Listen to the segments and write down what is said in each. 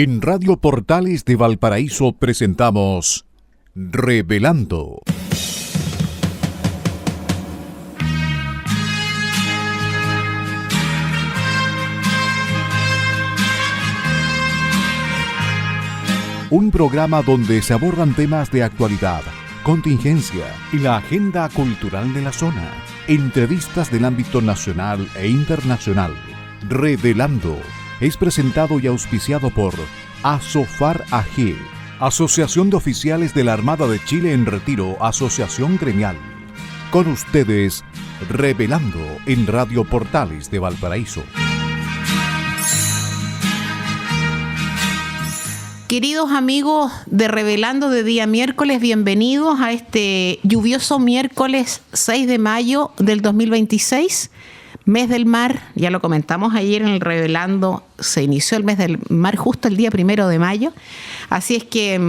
En Radio Portales de Valparaíso presentamos Revelando. Un programa donde se abordan temas de actualidad, contingencia y la agenda cultural de la zona. Entrevistas del ámbito nacional e internacional. Revelando es presentado y auspiciado por Asofar AG, Asociación de Oficiales de la Armada de Chile en Retiro, Asociación Gremial. Con ustedes, Revelando en Radio Portales de Valparaíso. Queridos amigos de Revelando de día miércoles, bienvenidos a este lluvioso miércoles 6 de mayo del 2026. Mes del Mar, ya lo comentamos ayer en el Revelando, se inició el mes del mar justo el día 1 de mayo, así es que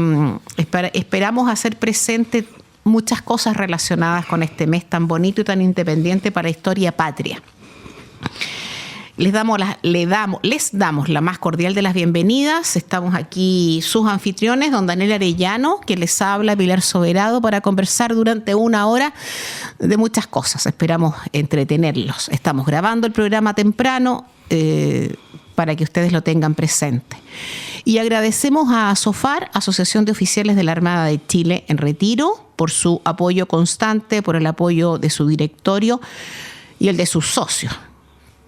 esperamos hacer presente muchas cosas relacionadas con este mes tan bonito y tan independiente para la historia patria. Les damos la más cordial de las bienvenidas. Estamos aquí sus anfitriones, don Daniel Arellano, que les habla, Pilar Soberado, para conversar durante una hora de muchas cosas. Esperamos entretenerlos. Estamos grabando el programa temprano para que ustedes lo tengan presente. Y agradecemos a ASOFAR, Asociación de Oficiales de la Armada de Chile en Retiro, por su apoyo constante, por el apoyo de su directorio y el de sus socios,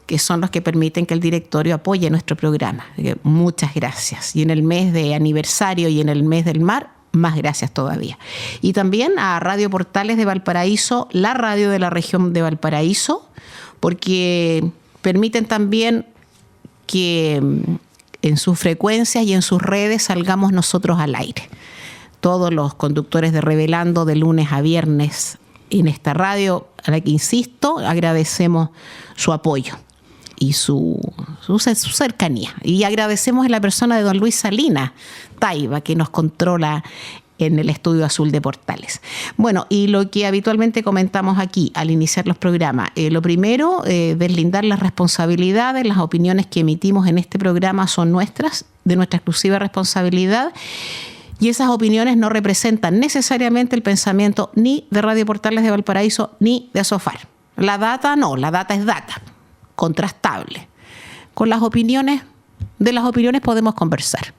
que son los que permiten que el directorio apoye nuestro programa. Muchas gracias. Y en el mes de aniversario y en el mes del mar, más gracias todavía. Y también a Radio Portales de Valparaíso, la radio de la región de Valparaíso, porque permiten también que en sus frecuencias y en sus redes salgamos nosotros al aire. Todos los conductores de Revelando de lunes a viernes en esta radio, a la que insisto, agradecemos su apoyo y su cercanía. Y agradecemos a la persona de don Luis Salinas Taiba, que nos controla en el Estudio Azul de Portales. Bueno, y lo que habitualmente comentamos aquí al iniciar los programas, lo primero, deslindar las responsabilidades. Las opiniones que emitimos en este programa son nuestras, de nuestra exclusiva responsabilidad, y esas opiniones no representan necesariamente el pensamiento ni de Radio Portales de Valparaíso ni de ASOFAR. La data no, la data es data, contrastable. Con las opiniones podemos conversar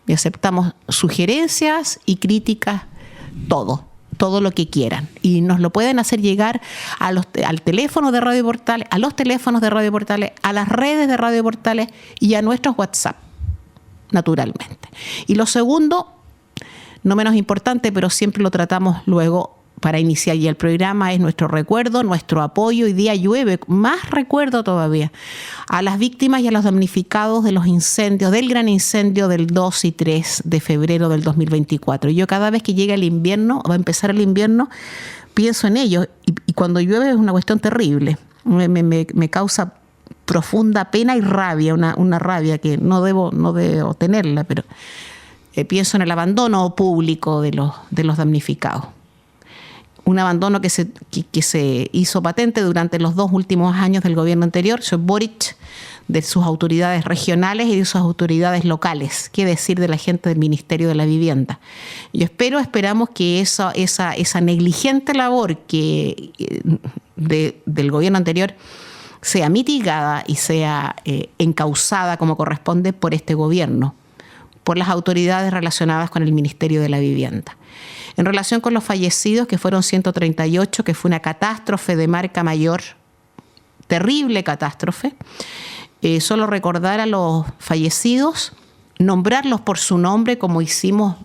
y aceptamos sugerencias y críticas, todo lo que quieran, y nos lo pueden hacer llegar al teléfono de Radio Portales, a los teléfonos de Radio Portales, a las redes de Radio Portales y a nuestros WhatsApp, naturalmente. Y lo segundo, no menos importante, pero siempre lo tratamos luego para iniciar ya el programa, es nuestro recuerdo, nuestro apoyo. Hoy día llueve, más recuerdo todavía, a las víctimas y a los damnificados de los incendios, del gran incendio del 2 y 3 de febrero del 2024. Y yo cada vez que llega el invierno, va a empezar el invierno, pienso en ellos, y cuando llueve es una cuestión terrible. Me causa profunda pena y rabia, una rabia que no debo tenerla, pero pienso en el abandono público de los damnificados. Un abandono que se hizo patente durante los 2 últimos años del gobierno anterior, Boric, de sus autoridades regionales y de sus autoridades locales. ¿Qué decir de la gente del Ministerio de la Vivienda? Yo esperamos que esa negligente labor del gobierno anterior sea mitigada y sea encauzada como corresponde por este gobierno, por las autoridades relacionadas con el Ministerio de la Vivienda. En relación con los fallecidos, que fueron 138, que fue una catástrofe de marca mayor, terrible catástrofe, solo recordar a los fallecidos, nombrarlos por su nombre, como hicimos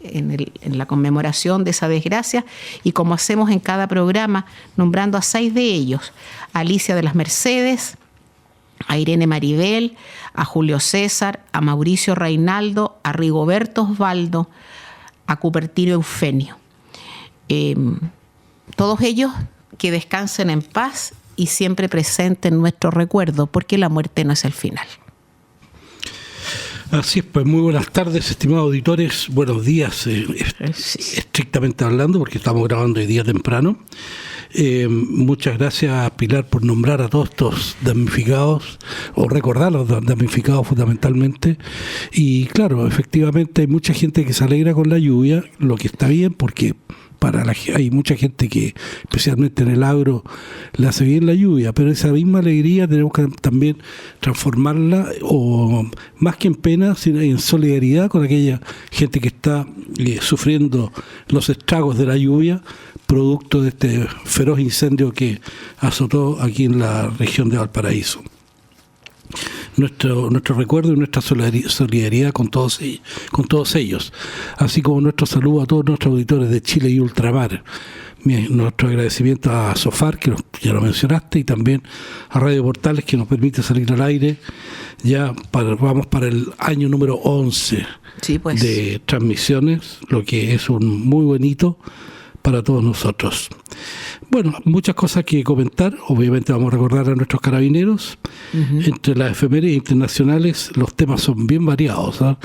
en la conmemoración de esa desgracia y como hacemos en cada programa, nombrando a 6 de ellos: a Alicia de las Mercedes, a Irene Maribel, a Julio César, a Mauricio Reinaldo, a Rigoberto Osvaldo, a Cupertino Eufemio. Todos ellos que descansen en paz y siempre presenten en nuestro recuerdo, porque la muerte no es el final. Así es, pues muy buenas tardes, estimados auditores, buenos días, estrictamente hablando, porque estamos grabando hoy día temprano. Muchas gracias, Pilar, por nombrar a todos estos damnificados, o recordar a los damnificados fundamentalmente. Y claro, efectivamente hay mucha gente que se alegra con la lluvia, lo que está bien, porque hay mucha gente que, especialmente en el agro, le hace bien la lluvia, pero esa misma alegría tenemos que también transformarla, o más que en pena, sino en solidaridad con aquella gente que está sufriendo los estragos de la lluvia, producto de este feroz incendio que azotó aquí en la región de Valparaíso. Nuestro recuerdo y nuestra solidaridad con todos ellos, así como nuestro saludo a todos nuestros auditores de Chile y ultramar. Nuestro agradecimiento a SOFAR, que ya lo mencionaste, y también a Radio Portales, que nos permite salir al aire. Vamos para el año número 11 de transmisiones, lo que es un muy buen hito para todos nosotros. Bueno, muchas cosas que comentar. Obviamente vamos a recordar a nuestros carabineros. Entre las efemérides internacionales los temas son bien variados, ¿eh?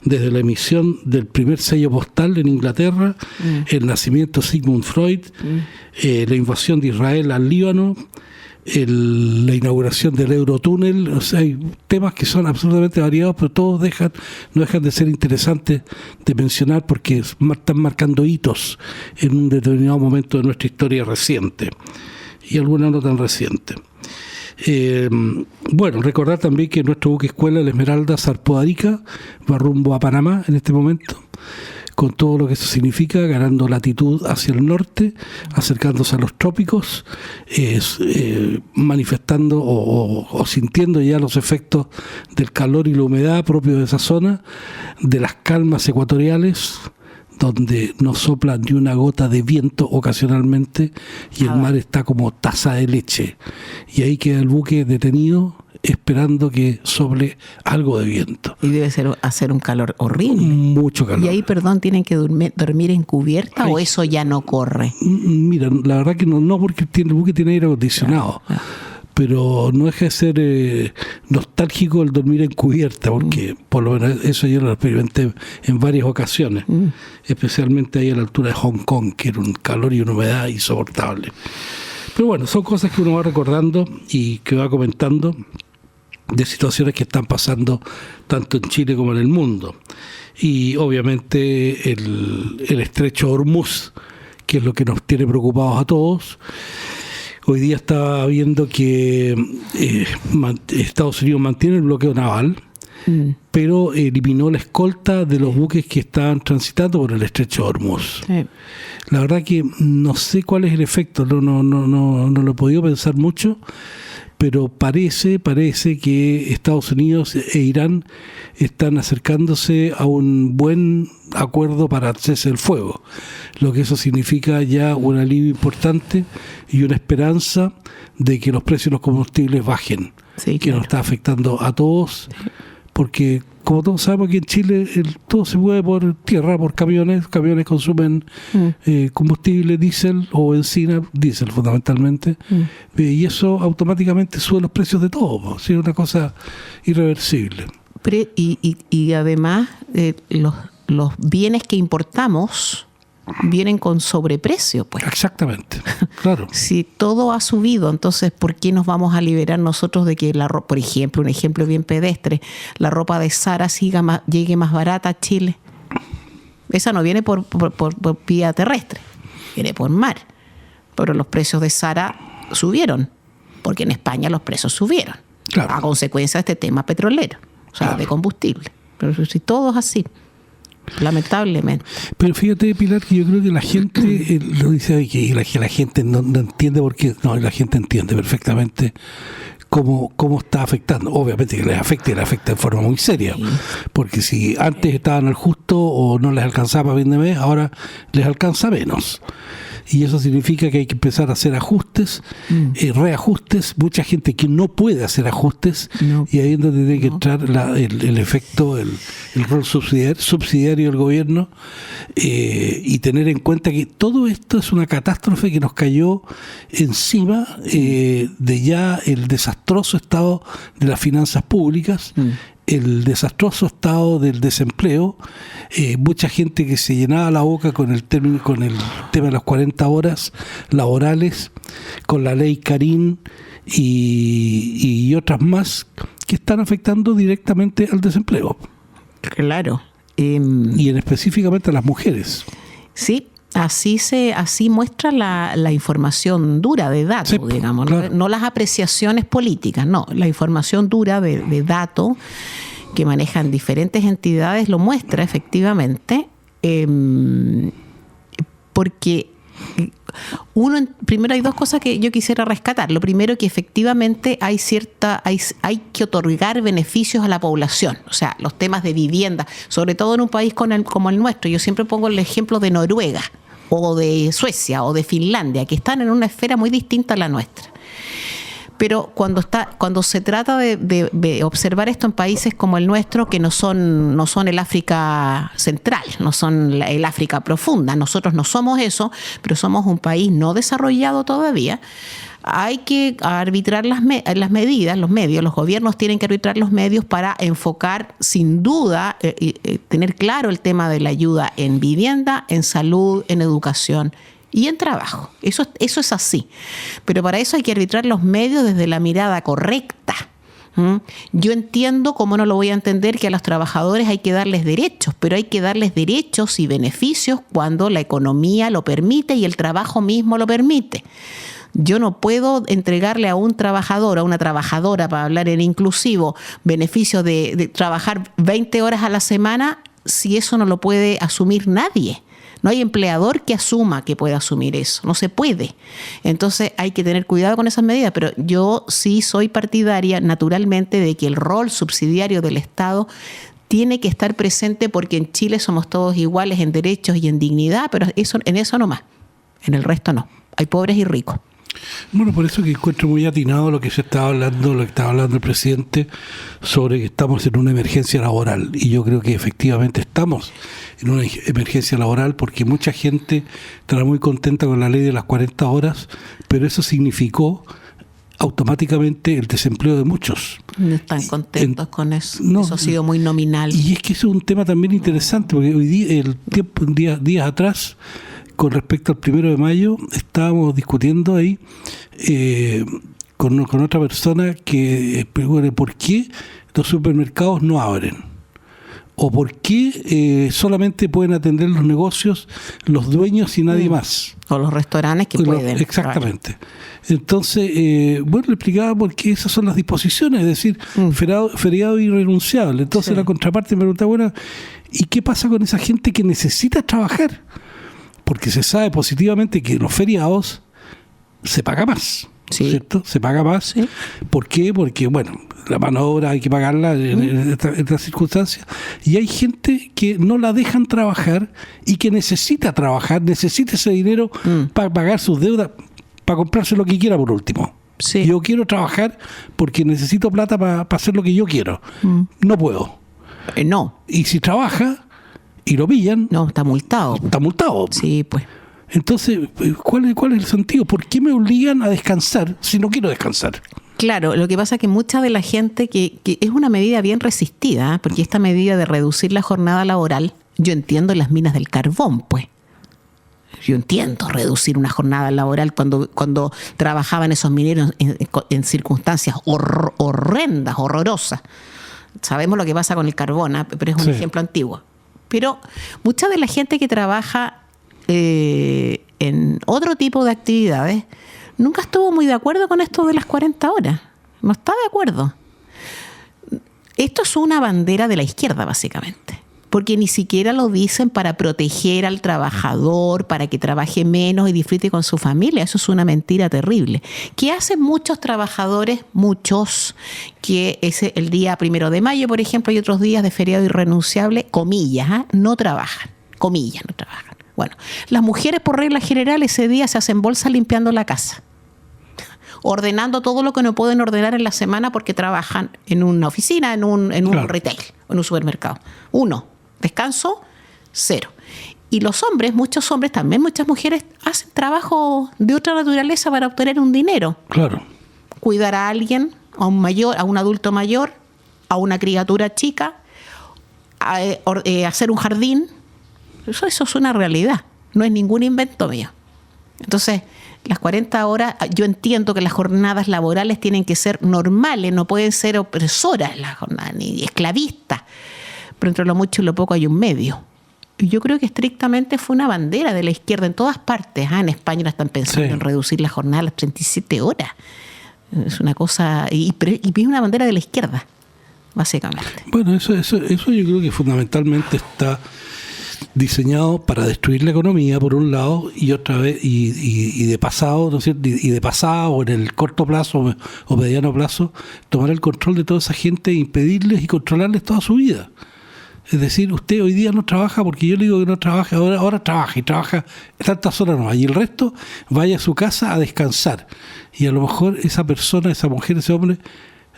Desde la emisión del primer sello postal en Inglaterra, el nacimiento de Sigmund Freud, la invasión de Israel al Líbano, la inauguración del Eurotúnel. O sea, hay temas que son absolutamente variados, pero todos no dejan de ser interesantes de mencionar, porque están marcando hitos en un determinado momento de nuestra historia reciente, y alguna no tan reciente. Bueno, recordar también que nuestro buque escuela, el Esmeralda, zarpó de Arica, va rumbo a Panamá en este momento, con todo lo que eso significa, ganando latitud hacia el norte, acercándose a los trópicos, manifestando o sintiendo ya los efectos del calor y la humedad propio de esa zona, de las calmas ecuatoriales, donde no sopla ni una gota de viento ocasionalmente, y el mar está como taza de leche, y ahí queda el buque detenido esperando que sople algo de viento. Y debe hacer un calor horrible. Mucho calor. Y ahí, tienen que dormir en cubierta. ¿O eso ya no corre? Mira, la verdad que no, porque el buque tiene aire acondicionado. Claro. Pero no deja de ser nostálgico el dormir en cubierta, porque por lo menos eso yo lo experimenté en varias ocasiones, especialmente ahí a la altura de Hong Kong, que era un calor y una humedad insoportable. Pero bueno, son cosas que uno va recordando y que va comentando, de situaciones que están pasando tanto en Chile como en el mundo. Y obviamente el estrecho Hormuz, que es lo que nos tiene preocupados a todos. Hoy día estaba viendo que Estados Unidos mantiene el bloqueo naval, pero eliminó la escolta de los buques que estaban transitando por el estrecho Hormuz. Sí. La verdad que no sé cuál es el efecto, no lo he podido pensar mucho, pero parece que Estados Unidos e Irán están acercándose a un buen acuerdo para cese el fuego, lo que eso significa ya un alivio importante y una esperanza de que los precios de los combustibles bajen, sí, que nos está afectando a todos, porque como todos sabemos, aquí en Chile todo se mueve por tierra, por camiones consumen combustible, diésel o benzina, diésel fundamentalmente, y eso automáticamente sube los precios de todo, es una cosa irreversible. Y además los bienes que importamos vienen con sobreprecio, pues. Exactamente, claro. Si todo ha subido, entonces ¿por qué nos vamos a liberar nosotros de que por ejemplo, un ejemplo bien pedestre, la ropa de Zara llegue más barata a Chile? Esa no viene por vía terrestre, viene por mar. Pero los precios de Zara subieron, porque en España los precios subieron, claro, a consecuencia de este tema petrolero, o sea, claro, de combustible. Pero si todo es así, lamentablemente. Pero fíjate, Pilar, que yo creo que la gente lo dice que la gente no entiende por qué. No, la gente entiende perfectamente cómo está afectando. Obviamente que les afecta en forma muy seria, sí, porque si antes estaban al justo o no les alcanzaba a fin de mes, ahora les alcanza menos. Y eso significa que hay que empezar a hacer ajustes, reajustes. Mucha gente que no puede hacer ajustes, y ahí es donde tiene que entrar el efecto, el rol subsidiario del gobierno, y tener en cuenta que todo esto es una catástrofe que nos cayó encima de ya el desastroso estado de las finanzas públicas, el desastroso estado del desempleo, mucha gente que se llenaba la boca con el tema de las 40 horas laborales, con la ley Carín y otras más que están afectando directamente al desempleo. Claro. Y específicamente a las mujeres. Sí. Así muestra la información dura de datos, sí, digamos, claro. no las apreciaciones políticas, no, la información dura de datos que manejan diferentes entidades lo muestra efectivamente, porque primero hay dos cosas que yo quisiera rescatar. Lo primero, que efectivamente hay que otorgar beneficios a la población, o sea, los temas de vivienda, sobre todo en un país como el nuestro. Yo siempre pongo el ejemplo de Noruega o de Suecia o de Finlandia, que están en una esfera muy distinta a la nuestra. Pero cuando se trata de observar esto en países como el nuestro, que no son el África central, no son el África profunda, nosotros no somos eso, pero somos un país no desarrollado todavía, hay que arbitrar las medidas, los medios, los gobiernos tienen que arbitrar los medios para enfocar sin duda, tener claro el tema de la ayuda en vivienda, en salud, en educación y en trabajo. Eso es así. Pero para eso hay que arbitrar los medios desde la mirada correcta. Yo entiendo, cómo no lo voy a entender, que a los trabajadores hay que darles derechos, pero hay que darles derechos y beneficios cuando la economía lo permite y el trabajo mismo lo permite. Yo no puedo entregarle a un trabajador, a una trabajadora, para hablar en inclusivo, beneficios de trabajar 20 horas a la semana si eso no lo puede asumir nadie. No hay empleador que asuma que pueda asumir eso, no se puede. Entonces hay que tener cuidado con esas medidas, pero yo sí soy partidaria naturalmente de que el rol subsidiario del Estado tiene que estar presente, porque en Chile somos todos iguales en derechos y en dignidad, pero en eso no más, en el resto no. Hay pobres y ricos. Bueno, por eso que encuentro muy atinado lo que estaba hablando el presidente sobre que estamos en una emergencia laboral, y yo creo que efectivamente estamos en una emergencia laboral, porque mucha gente estará muy contenta con la ley de las 40 horas, pero eso significó automáticamente el desempleo de muchos. No están contentos con eso. No, eso ha sido muy nominal. Y es que eso es un tema también interesante, porque hoy día, días atrás, con respecto al 1 de mayo, estábamos discutiendo ahí con otra persona que por qué los supermercados no abren, o por qué solamente pueden atender los negocios los dueños y nadie más. O los restaurantes que pueden. Exactamente. Claro. Entonces, le explicaba por qué esas son las disposiciones, es decir, feriado irrenunciable. Entonces la contraparte me preguntaba, bueno, ¿y qué pasa con esa gente que necesita trabajar? Porque se sabe positivamente que en los feriados se paga más, ¿cierto? Se paga más. Sí. ¿Por qué? Porque, bueno, la mano de obra hay que pagarla en estas circunstancias. Y hay gente que no la dejan trabajar y que necesita trabajar, necesita ese dinero para pagar sus deudas, para comprarse lo que quiera por último. Sí. Yo quiero trabajar porque necesito plata para hacer lo que yo quiero. No puedo. No. Y si trabaja y lo pillan... No, está multado. Está multado. Sí, pues. Entonces, ¿cuál es el sentido? ¿Por qué me obligan a descansar si no quiero descansar? Claro, lo que pasa es que mucha de la gente, que es una medida bien resistida, porque esta medida de reducir la jornada laboral, yo entiendo en las minas del carbón, pues. Yo entiendo reducir una jornada laboral cuando trabajaban esos mineros en circunstancias horrendas, horrorosas. Sabemos lo que pasa con el carbón, pero es un ejemplo antiguo. Pero mucha de la gente que trabaja en otro tipo de actividades nunca estuvo muy de acuerdo con esto de las 40 horas. No está de acuerdo. Esto es una bandera de la izquierda, básicamente. Porque ni siquiera lo dicen para proteger al trabajador, para que trabaje menos y disfrute con su familia. Eso es una mentira terrible. ¿Qué hacen muchos trabajadores? Muchos, que es el día 1 de mayo, por ejemplo, y otros días de feriado irrenunciable, comillas, no trabajan. Comillas, no trabajan. Bueno, las mujeres por regla general ese día se hacen bolsa limpiando la casa, ordenando todo lo que no pueden ordenar en la semana porque trabajan en una oficina, en un retail, en un supermercado. 1, descanso, 0. Y los hombres, muchos hombres, también muchas mujeres, hacen trabajo de otra naturaleza para obtener un dinero. Claro. Cuidar a alguien, a un adulto mayor, a una criatura chica, hacer un jardín. Eso es una realidad, no es ningún invento mío. Entonces, las 40 horas, yo entiendo que las jornadas laborales tienen que ser normales, no pueden ser opresoras las jornadas, ni esclavistas, pero entre lo mucho y lo poco hay un medio. Y yo creo que estrictamente fue una bandera de la izquierda en todas partes. En España no están pensando en reducir la jornada a las 37 horas. Es una cosa, y es una bandera de la izquierda, básicamente. Bueno, eso yo creo que fundamentalmente está diseñado para destruir la economía por un lado, y otra vez y de pasado, ¿no es cierto? Y de pasado, o en el corto plazo o mediano plazo, tomar el control de toda esa gente e impedirles y controlarles toda su vida. Es decir, usted hoy día no trabaja porque yo le digo que no trabaja, ahora trabaja, y trabaja tantas horas no, y el resto vaya a su casa a descansar. Y a lo mejor esa persona, esa mujer, ese hombre,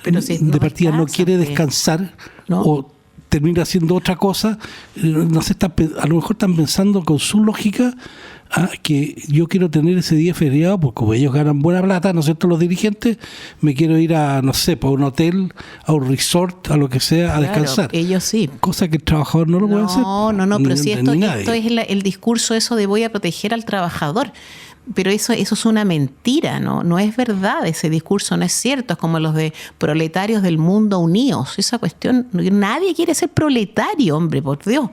pero si de partida no quiere descansar, ¿no? O termina haciendo otra cosa. No sé, a lo mejor están pensando con su lógica que yo quiero tener ese día feriado porque como ellos ganan buena plata, ¿no es cierto?, los dirigentes, me quiero ir a, no sé, para un hotel, a un resort, a lo que sea, a descansar. Ellos sí. Cosa que el trabajador no lo puede hacer. No, pero si esto es el discurso eso de voy a proteger al trabajador. Pero eso es una mentira, no es verdad, ese discurso no es cierto. Es como los de proletarios del mundo unidos. Esa cuestión, nadie quiere ser proletario, hombre, por Dios.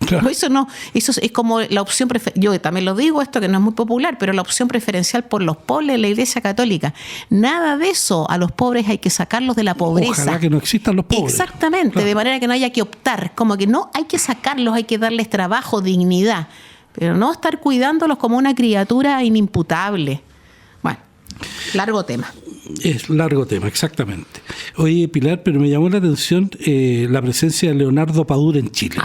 Claro. Eso es como la opción yo también lo digo, esto que no es muy popular, pero la opción preferencial por los pobres de la Iglesia Católica. Nada de eso. A los pobres hay que sacarlos de la pobreza. Ojalá que no existan los pobres. Exactamente, claro. De manera que no haya que optar, como que no hay que sacarlos, hay que darles trabajo, dignidad. Pero no estar cuidándolos como una criatura inimputable. Bueno, largo tema. Es largo tema, exactamente. Oye, Pilar, pero me llamó la atención la presencia de Leonardo Padura en Chile.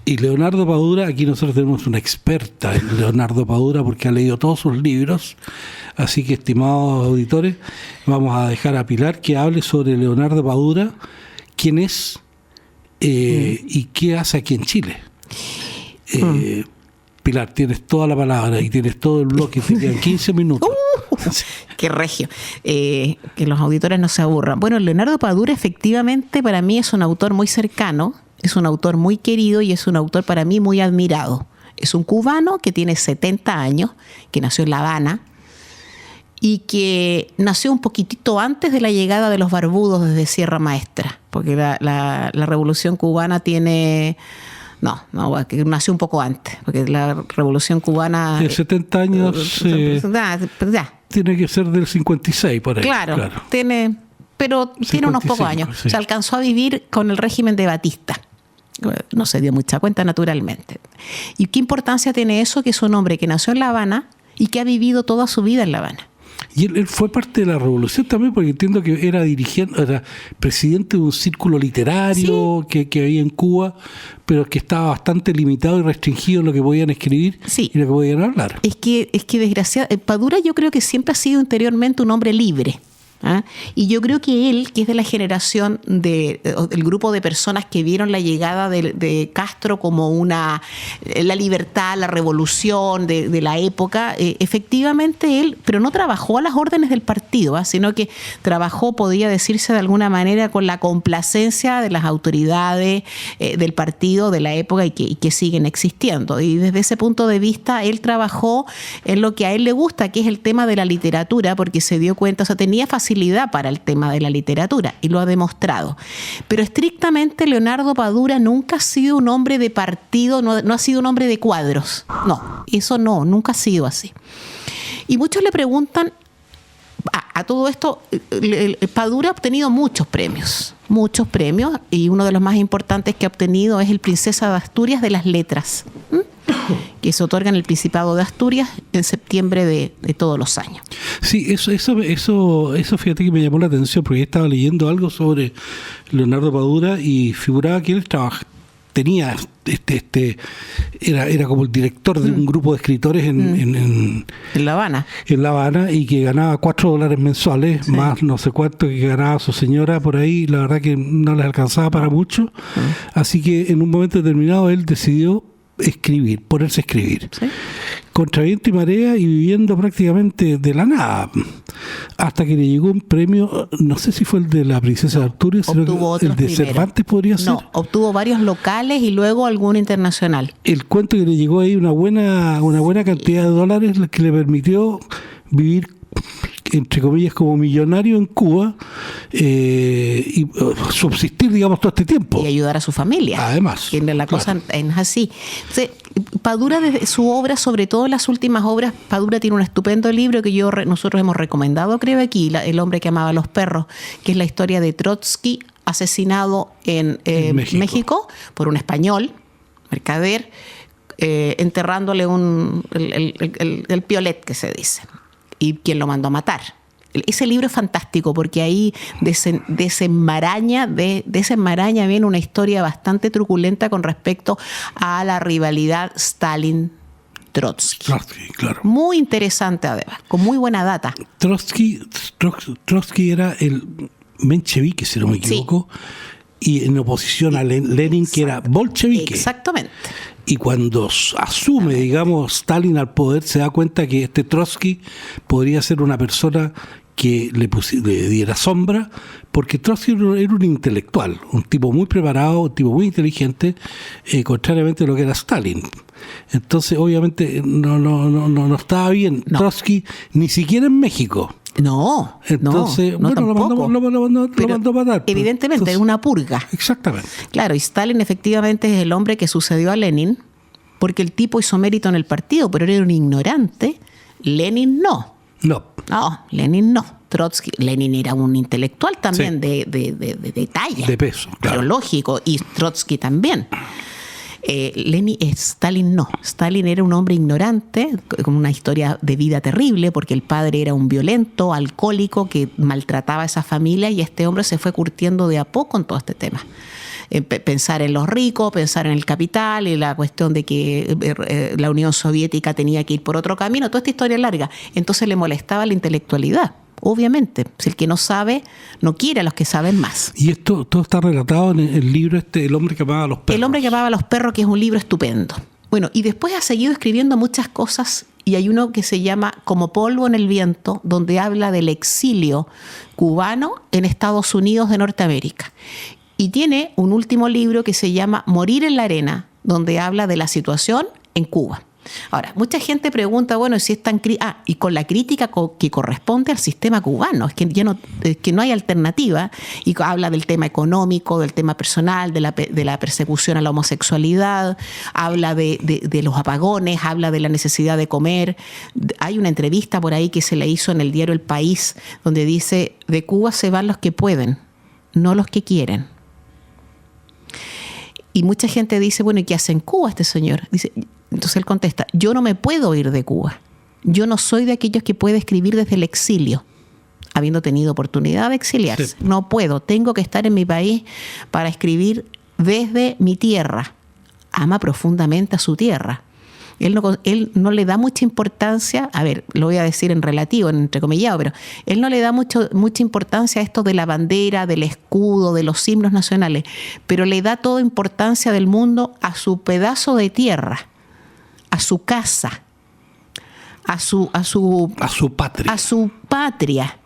Y Leonardo Padura, aquí nosotros tenemos una experta en Leonardo Padura porque ha leído todos sus libros. Así que, estimados auditores, vamos a dejar a Pilar que hable sobre Leonardo Padura, quién es y qué hace aquí en Chile. Pilar, tienes toda la palabra y tienes todo el bloque, te quedan 15 minutos. ¡Qué regio! Que los auditores no se aburran. Bueno, Leonardo Padura efectivamente para mí es un autor muy cercano, es un autor muy querido y es un autor para mí muy admirado. Es un cubano que tiene 70 años, que nació en La Habana y que nació un poquitito antes de la llegada de los barbudos desde Sierra Maestra, porque la Revolución Cubana tiene... No, que nació un poco antes, porque la Revolución Cubana... De 70 años... ya. Tiene que ser del 56, por ahí. Claro. Tiene unos pocos años. Sí. Se alcanzó a vivir con el régimen de Batista. No se dio mucha cuenta, naturalmente. ¿Y qué importancia tiene eso? Que es un hombre que nació en La Habana y que ha vivido toda su vida en La Habana. Y él fue parte de la revolución también, porque entiendo que era presidente de un círculo literario, sí, que había en Cuba, pero que estaba bastante limitado y restringido en lo que podían escribir, sí, y lo que podían hablar. Es que desgraciadamente, Padura yo creo que siempre ha sido interiormente un hombre libre. Y yo creo que él, que es de la generación del grupo de personas que vieron la llegada de Castro como la libertad, la revolución de la época, efectivamente él, pero no trabajó a las órdenes del partido, sino que trabajó, podría decirse de alguna manera, con la complacencia de las autoridades del partido de la época y que siguen existiendo. Y desde ese punto de vista, él trabajó en lo que a él le gusta, que es el tema de la literatura, porque se dio cuenta, o sea, tenía facilidad para el tema de la literatura y lo ha demostrado. Pero estrictamente Leonardo Padura nunca ha sido un hombre de partido, no ha sido un hombre de cuadros. No, eso no, nunca ha sido así. Y muchos le preguntan, a todo esto, Padura ha obtenido muchos premios, y uno de los más importantes que ha obtenido es el Princesa de Asturias de las Letras, que se otorga en el Principado de Asturias en septiembre de todos los años. Sí, eso fíjate que me llamó la atención, porque estaba leyendo algo sobre Leonardo Padura y figuraba que él tenía era como el director de un grupo de escritores en La Habana. En La Habana, y que ganaba $4 mensuales, sí, más no sé cuánto que ganaba su señora por ahí. La verdad que no les alcanzaba para mucho. Así que en un momento determinado él decidió ponerse a escribir. ¿Sí? Contra viento y marea y viviendo prácticamente de la nada. hasta que le llegó un premio, no sé si fue el de la princesa de Asturias, sino el de primero. Cervantes podría ser. No, obtuvo varios locales y luego alguno internacional. El cuento que le llegó ahí una buena cantidad de dólares que le permitió vivir, entre comillas, como millonario en Cuba y subsistir, digamos, todo este tiempo. Y ayudar a su familia. Además. Que la cosa es así. Entonces, Padura, desde su obra, sobre todo las últimas obras, Padura tiene un estupendo libro que nosotros hemos recomendado, creo aquí, El hombre que amaba a los perros, que es la historia de Trotsky, asesinado en México por un español, mercader, enterrándole el piolet, que se dice, y quien lo mandó a matar. Ese libro es fantástico porque ahí desenmaraña bien una historia bastante truculenta con respecto a la rivalidad Stalin-Trotsky. Claro. Muy interesante además, con muy buena data. Trotsky era el menchevique, si no me equivoco, y en oposición a Lenin, que era bolchevique. Exactamente. Y cuando asume, digamos, Stalin al poder, se da cuenta que este Trotsky podría ser una persona que le diera sombra, porque Trotsky era un intelectual, un tipo muy preparado, un tipo muy inteligente, contrariamente a lo que era Stalin. Entonces, obviamente, no estaba bien Trotsky, ni siquiera en México. No, entonces, no, bueno, lo mandó a matar. Evidentemente, entonces, es una purga. Exactamente. Claro, y Stalin efectivamente es el hombre que sucedió a Lenin, porque el tipo hizo mérito en el partido, pero era un ignorante. Lenin no. No, Lenin no. Lenin era un intelectual también, sí, de talla. De peso, claro. Pero lógico, y Trotsky también. Stalin no. Stalin era un hombre ignorante, con una historia de vida terrible, porque el padre era un violento, alcohólico, que maltrataba a esa familia, y este hombre se fue curtiendo de a poco en todo este tema. Pensar en los ricos, pensar en el capital y la cuestión de que la Unión Soviética tenía que ir por otro camino, toda esta historia larga. Entonces le molestaba la intelectualidad. Obviamente, si el que no sabe, no quiere a los que saben más. Y esto todo está relatado en el libro El hombre que amaba a los perros. El hombre que amaba a los perros, que es un libro estupendo. Bueno, y después ha seguido escribiendo muchas cosas, y hay uno que se llama Como polvo en el viento, donde habla del exilio cubano en Estados Unidos de Norteamérica. Y tiene un último libro que se llama Morir en la arena, donde habla de la situación en Cuba. Ahora, mucha gente pregunta, bueno, si es tan... y con la crítica que corresponde al sistema cubano, es que no hay alternativa, y habla del tema económico, del tema personal, de la persecución a la homosexualidad, habla de los apagones, habla de la necesidad de comer. Hay una entrevista por ahí que se le hizo en el diario El País, donde dice, de Cuba se van los que pueden, no los que quieren. Y mucha gente dice, bueno, ¿y qué hace en Cuba este señor? Entonces él contesta, yo no me puedo ir de Cuba. Yo no soy de aquellos que puede escribir desde el exilio, habiendo tenido oportunidad de exiliarse. Sí. No puedo, tengo que estar en mi país para escribir desde mi tierra. Ama profundamente a su tierra. Él no le da mucha importancia, a ver, lo voy a decir en relativo, en entrecomillado, pero él no le da mucha importancia a esto de la bandera, del escudo, de los himnos nacionales, pero le da toda importancia del mundo a su pedazo de tierra, a su casa, a su patria. A su patria.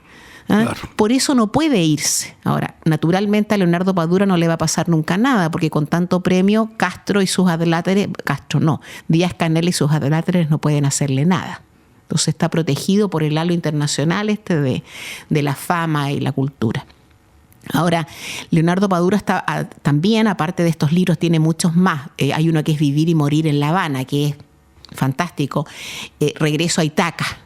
Claro. Por eso no puede irse. Ahora, naturalmente a Leonardo Padura no le va a pasar nunca nada, porque con tanto premio, Díaz-Canel y sus adláteres no pueden hacerle nada. Entonces está protegido por el halo internacional de la fama y la cultura. Ahora, Leonardo Padura está también, aparte de estos libros, tiene muchos más. Hay uno que es Vivir y morir en La Habana, que es fantástico. Regreso a Itaca,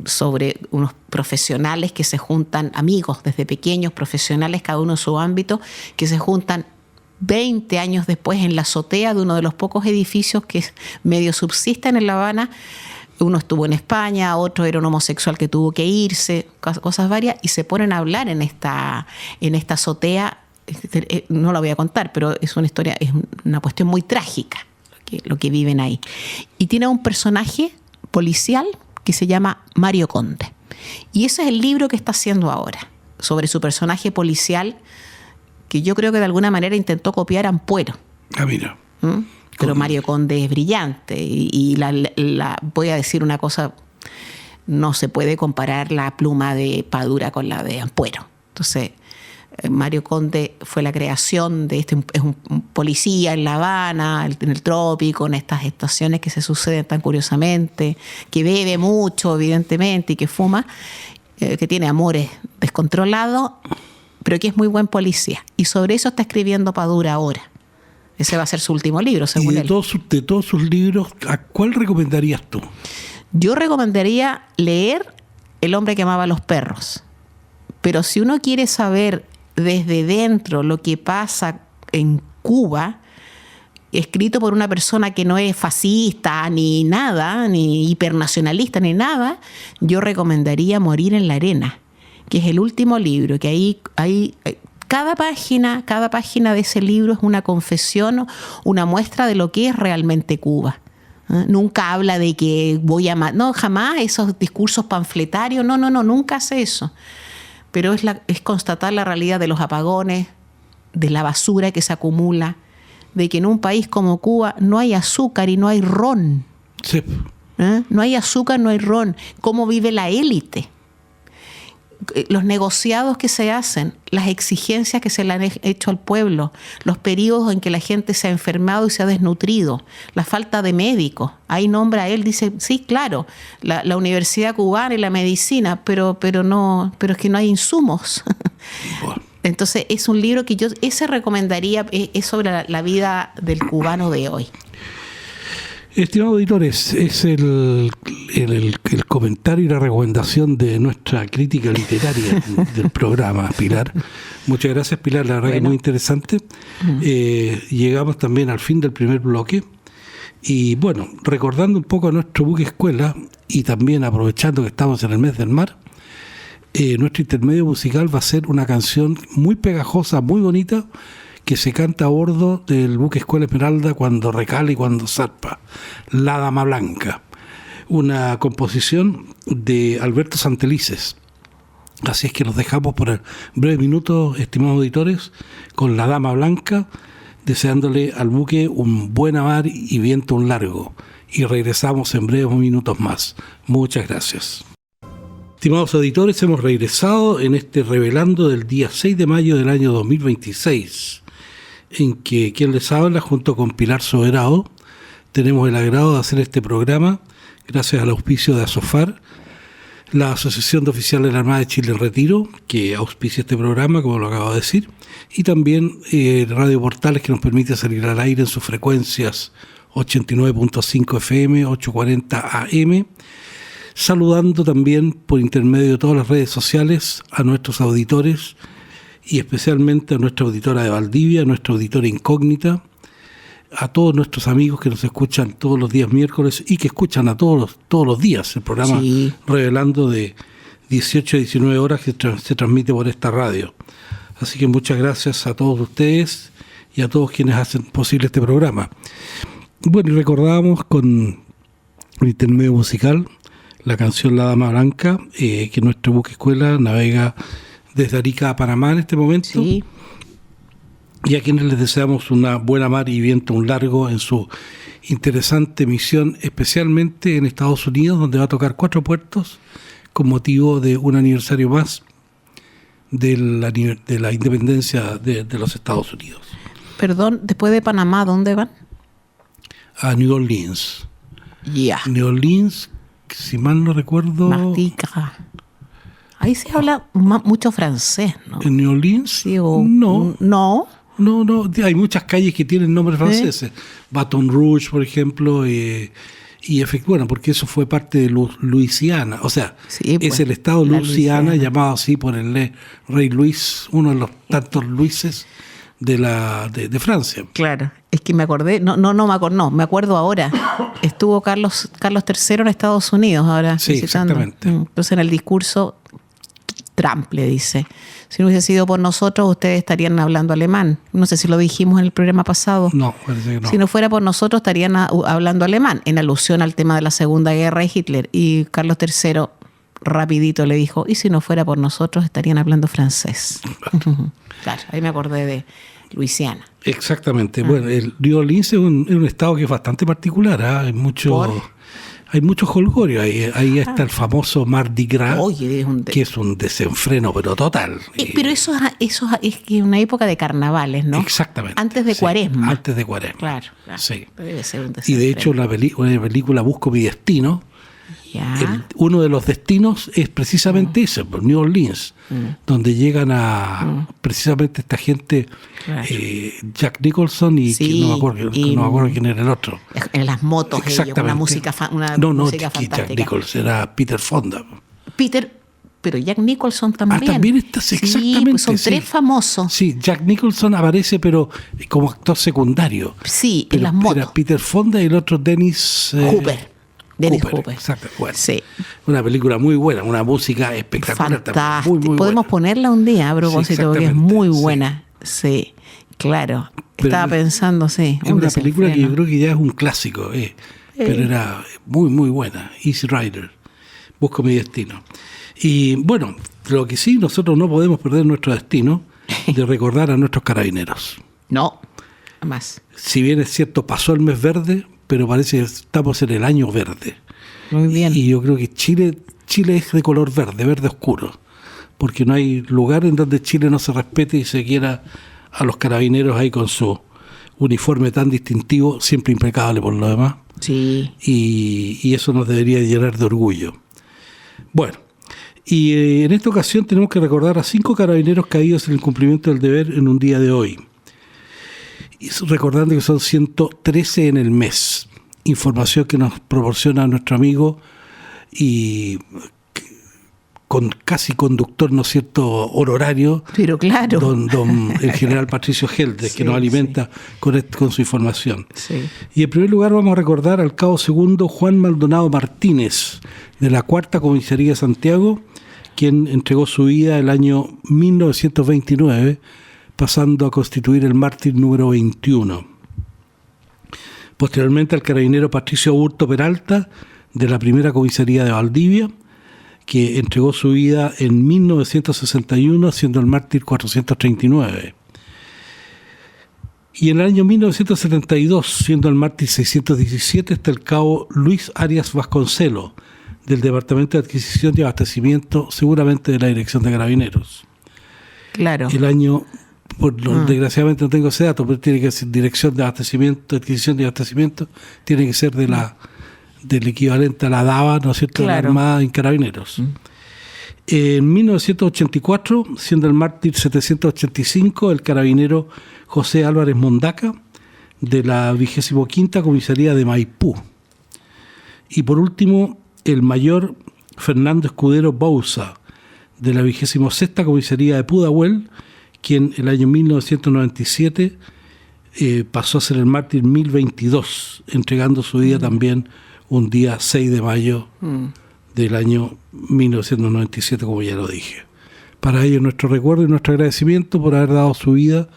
sobre unos profesionales que se juntan, amigos desde pequeños, profesionales, cada uno en su ámbito, que se juntan 20 años después en la azotea de uno de los pocos edificios que medio subsisten en La Habana. Uno estuvo en España, otro era un homosexual que tuvo que irse, cosas varias, y se ponen a hablar en esta azotea. No la voy a contar, pero es una historia, es una cuestión muy trágica lo que viven ahí. Y tiene un personaje policial que se llama Mario Conde. Y ese es el libro que está haciendo ahora, sobre su personaje policial, que yo creo que de alguna manera intentó copiar a Ampuero. Ah, mira. Pero Mario Conde es brillante. Y voy a decir una cosa, no se puede comparar la pluma de Padura con la de Ampuero. Entonces, Mario Conde fue la creación de es un policía en La Habana, en el trópico, en estas estaciones que se suceden tan curiosamente, que bebe mucho, evidentemente, y que fuma, que tiene amores descontrolados, pero que es muy buen policía. Y sobre eso está escribiendo Padura ahora. Ese va a ser su último libro, según él. De todos sus libros, ¿a cuál recomendarías tú? Yo recomendaría leer El hombre que amaba a los perros. Pero si uno quiere saber desde dentro lo que pasa en Cuba, escrito por una persona que no es fascista ni nada, ni hipernacionalista ni nada, yo recomendaría Morir en la arena, que es el último libro, que ahí cada página de ese libro es una confesión, una muestra de lo que es realmente Cuba. Nunca habla de que no, jamás esos discursos panfletarios, no, nunca hace eso. Pero es constatar la realidad de los apagones, de la basura que se acumula, de que en un país como Cuba no hay azúcar y no hay ron. Sí. No hay azúcar, no hay ron. ¿Cómo vive la élite? Los negociados que se hacen, las exigencias que se le han hecho al pueblo, los periodos en que la gente se ha enfermado y se ha desnutrido, la falta de médicos. Ahí nombra él, dice, sí, claro, la Universidad Cubana y la medicina, pero es que no hay insumos. Bueno. Entonces es un libro que yo recomendaría, es sobre la vida del cubano de hoy. Estimados auditores, es el comentario y la recomendación de nuestra crítica literaria del programa, Pilar. Muchas gracias, Pilar, la verdad que es muy interesante. Llegamos también al fin del primer bloque y bueno, recordando un poco a nuestro buque escuela y también aprovechando que estamos en el mes del mar, nuestro intermedio musical va a ser una canción muy pegajosa, muy bonita, que se canta a bordo del buque Escuela Esmeralda cuando recala y cuando zarpa, La Dama Blanca, una composición de Alberto Santelices. Así es que nos dejamos por el breve minuto, estimados auditores, con La Dama Blanca, deseándole al buque un buen mar y viento un largo, y regresamos en breves minutos más. Muchas gracias. Estimados auditores, hemos regresado en este Revelando del día 6 de mayo del año 2026, en que quien les habla, junto con Pilar Soberado, tenemos el agrado de hacer este programa gracias al auspicio de ASOFAR, la Asociación de Oficiales de la Armada de Chile en Retiro, que auspicia este programa, como lo acabo de decir, y también Radio Portales, que nos permite salir al aire en sus frecuencias 89.5 FM, 840 AM, saludando también por intermedio de todas las redes sociales a nuestros auditores y especialmente a nuestra auditora de Valdivia, a nuestra auditora incógnita, a todos nuestros amigos que nos escuchan todos los días miércoles y que escuchan a todos los días el programa Revelando de 18 a 19 horas que se transmite por esta radio. Así que muchas gracias a todos ustedes y a todos quienes hacen posible este programa. Bueno, y recordábamos con el intermedio musical la canción La Dama Blanca, que nuestro buque escuela navega desde Arica a Panamá en este momento. Sí. Y a quienes les deseamos una buena mar y viento un largo en su interesante misión, especialmente en Estados Unidos, donde va a tocar 4 puertos con motivo de un aniversario más de la independencia de los Estados Unidos. Perdón, después de Panamá, ¿dónde van? A New Orleans. Ya. New Orleans, si mal no recuerdo... Martica. Ahí se habla mucho francés, ¿no? ¿En New Orleans? Sí, o... No. No. No, hay muchas calles que tienen nombres franceses. Baton Rouge, por ejemplo, bueno, porque eso fue parte de Luisiana. O sea, sí, pues, es el estado Luisiana, llamado así por el rey Luis, uno de los tantos Luises de Francia. Claro, es que me acordé, me acuerdo ahora. Estuvo Carlos III en Estados Unidos ahora. Sí, visitando. Exactamente. Entonces en el discurso Trump le dice: si no hubiese sido por nosotros, ustedes estarían hablando alemán. No sé si lo dijimos en el programa pasado. No, parece que no. Si no fuera por nosotros, estarían hablando alemán, en alusión al tema de la Segunda Guerra y Hitler. Y Carlos III rapidito le dijo: y si no fuera por nosotros, estarían hablando francés. Claro, ahí me acordé de Luisiana. Exactamente. Bueno, el New Orleans es un estado que es bastante particular. Hay Hay mucho jolgorio, ahí está el famoso Mardi Gras, Oye, que es un desenfreno, pero total. Pero eso es que una época de carnavales, ¿no? Exactamente. Antes de sí, Cuaresma. Antes de Cuaresma. Claro. Sí. Debe ser un Y de hecho, una película Busco mi destino, Ya. uno de los destinos es precisamente ese, por New Orleans, donde llegan a precisamente esta gente, Claro. Jack Nicholson y Sí, que no me acuerdo quién era el otro. En las motos, ellos, Exactamente. una música, no, música Jack fantástica. Nicholson, era Peter Fonda. Pero Jack Nicholson también. También está, Sí, exactamente. pues son sí. tres famosos. Sí, Jack Nicholson aparece, pero como actor secundario. Sí, Pero en las motos. era Peter Fonda y el otro Dennis Dennis Hooper. Exacto, bueno. Sí. Una película muy buena, una música espectacular también. Fantástico. Muy Podemos buena. ponerla un día a propósito, porque es exactamente, muy sí. buena. Sí, claro. Pero Estaba pensando, sí. Es una película que yo creo que ya es un clásico, pero era muy, muy buena. Easy Rider, Busco mi destino. Y bueno, lo que sí, nosotros no podemos perder nuestro destino de recordar a nuestros carabineros. No, más. Si bien es cierto, pasó el mes verde, pero parece que estamos en el año verde. Muy bien. Y yo creo que Chile es de color verde, verde oscuro, porque no hay lugar en donde Chile no se respete y se quiera a los carabineros ahí con su uniforme tan distintivo, siempre impecable por lo demás. Sí. Y eso nos debería llenar de orgullo. Bueno, y en esta ocasión tenemos que recordar a 5 carabineros caídos en el cumplimiento del deber en un día de hoy. Y recordando que son 113 en el mes. Información que nos proporciona nuestro amigo y con casi conductor, ¿no es cierto?, honorario, Pero claro. el general Patricio Geldres, que Sí, nos alimenta con su información. Sí. Y en primer lugar vamos a recordar al cabo segundo Juan Maldonado Martínez, de la 4ª Comisaría de Santiago, quien entregó su vida el año 1929, pasando a constituir el mártir número 21. Posteriormente al carabinero Patricio Aburto Peralta, de la 1ª Comisaría de Valdivia, que entregó su vida en 1961, siendo el mártir 439. Y en el año 1972, siendo el mártir 617, está el cabo Luis Arias Vasconcelo, del Departamento de Adquisición y Abastecimiento, seguramente de la Dirección de Carabineros. Claro. El año, desgraciadamente no tengo ese dato, pero tiene que ser Dirección de Abastecimiento, Adquisición y Abastecimiento, tiene que ser del equivalente a la DABA, ¿no es cierto?, Claro. de la Armada en Carabineros. En 1984, siendo el mártir 785, el carabinero José Álvarez Mondaca, de la 25ª Comisaría de Maipú. Y por último, el mayor Fernando Escudero Bouza, de la 26ª Comisaría de Pudahuel, quien el año 1997 pasó a ser el mártir 1022, entregando su vida también un día 6 de mayo del año 1997, como ya lo dije. Para ello nuestro recuerdo y nuestro agradecimiento por haber dado su vida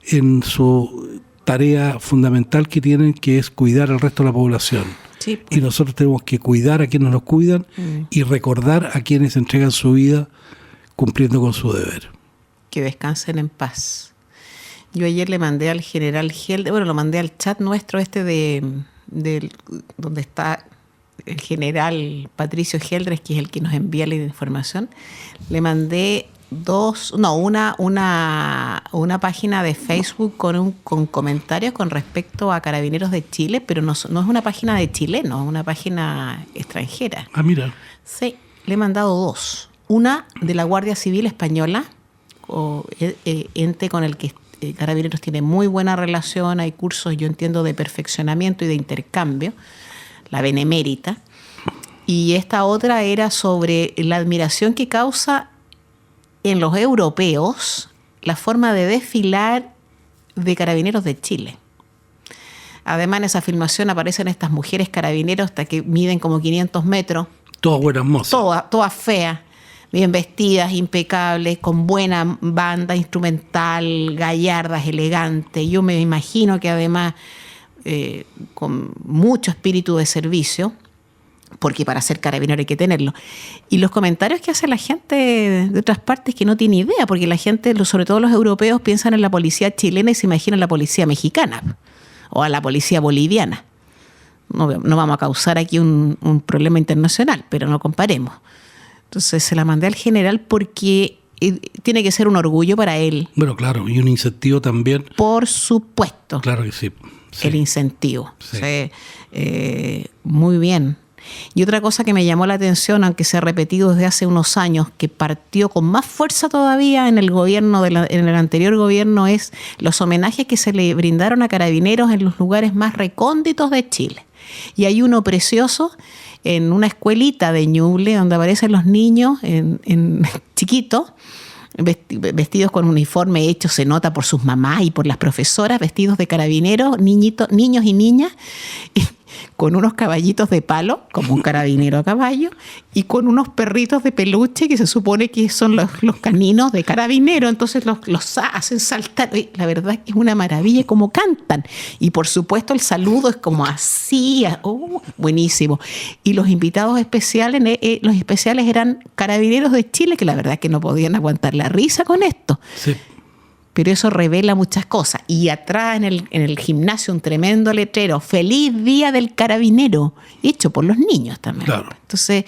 en su tarea fundamental que tienen, que es cuidar al resto de la población. Sí, pues. Y nosotros tenemos que cuidar a quienes nos cuidan y recordar a quienes entregan su vida cumpliendo con su deber. Que descansen en paz. Yo ayer le mandé al general Geldres, lo mandé al chat nuestro donde está el general Patricio Geldres, que es el que nos envía la información. Le mandé una página de Facebook con comentarios con respecto a Carabineros de Chile, pero no es una página de chilenos, es una página extranjera. Ah, mira. Sí, le he mandado 2. Una de la Guardia Civil Española, ente con el que Carabineros tiene muy buena relación, hay cursos, yo entiendo, de perfeccionamiento y de intercambio, la Benemérita. Y esta otra era sobre la admiración que causa en los europeos la forma de desfilar de Carabineros de Chile. Además, en esa filmación aparecen estas mujeres carabineros hasta que miden como 500 metros. Todas buenas mozas. Todas feas, bien vestidas, impecables, con buena banda instrumental, gallardas, elegantes. Yo me imagino que además con mucho espíritu de servicio, porque para ser carabinero hay que tenerlo. Y los comentarios que hace la gente de otras partes que no tiene idea, porque la gente, sobre todo los europeos, piensan en la policía chilena y se imaginan la policía mexicana o a la policía boliviana. no vamos a causar aquí un problema internacional, pero no comparemos. Entonces se la mandé al general porque tiene que ser un orgullo para él. Bueno, claro, y un incentivo también. Por supuesto. Claro que sí. El incentivo. Sí. Muy bien. Y otra cosa que me llamó la atención, aunque se ha repetido desde hace unos años, que partió con más fuerza todavía en el gobierno en el anterior gobierno, es los homenajes que se le brindaron a carabineros en los lugares más recónditos de Chile. Y hay uno precioso en una escuelita de Ñuble donde aparecen los niños en chiquitos, vestidos con uniforme hecho, se nota por sus mamás y por las profesoras, vestidos de carabineros, niños y niñas, con unos caballitos de palo, como un carabinero a caballo, y con unos perritos de peluche que se supone que son los caninos de carabinero, entonces los hacen saltar. La verdad es que es una maravilla como cantan. Y por supuesto el saludo es como así, buenísimo. Y los invitados especiales, los especiales eran carabineros de Chile, que la verdad es que no podían aguantar la risa con esto. Sí. Pero eso revela muchas cosas. Y atrás en el gimnasio un tremendo letrero, Feliz Día del Carabinero, hecho por los niños también. Claro. Entonces,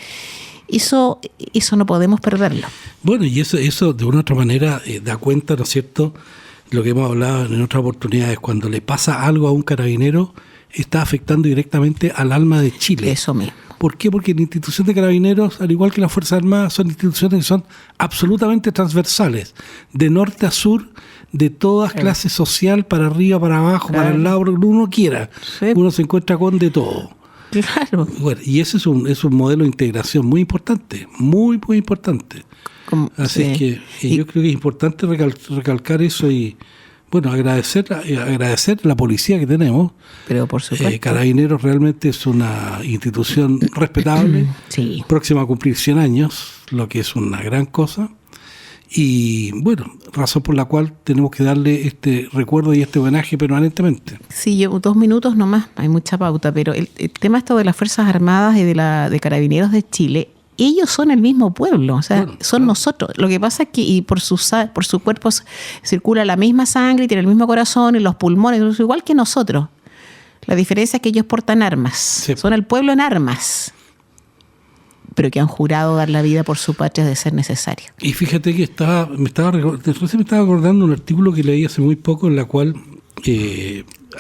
eso no podemos perderlo. Bueno, y eso de una u otra manera da cuenta, ¿no es cierto?, lo que hemos hablado en otras oportunidades, cuando le pasa algo a un carabinero, está afectando directamente al alma de Chile. Eso mismo. ¿Por qué? Porque la institución de carabineros, al igual que las Fuerzas Armadas, son instituciones que son absolutamente transversales, de norte a sur, de todas clases social, para arriba, para abajo, para el lado, lo que uno quiera. Sí. Uno se encuentra con de todo. Claro. Bueno, y ese es un modelo de integración muy importante, muy, muy importante. Así es que yo creo que es importante recalcar eso y, bueno, agradecer a la policía que tenemos. Pero por supuesto. Carabineros realmente es una institución respetable, sí. Próxima a cumplir 100 años, lo que es una gran cosa. Y bueno, razón por la cual tenemos que darle este recuerdo y este homenaje permanentemente. Sí, yo 2 minutos nomás, hay mucha pauta, pero el tema esto de las Fuerzas Armadas y de Carabineros de Chile, ellos son el mismo pueblo, o sea, bueno, son claro. Nosotros. Lo que pasa es que y por su cuerpo circula la misma sangre, tiene el mismo corazón y los pulmones, igual que nosotros. La diferencia es que ellos portan armas, sí. Son el pueblo en armas, pero que han jurado dar la vida por su patria de ser necesario. Y fíjate que me estaba acordando un artículo que leí hace muy poco, en la cual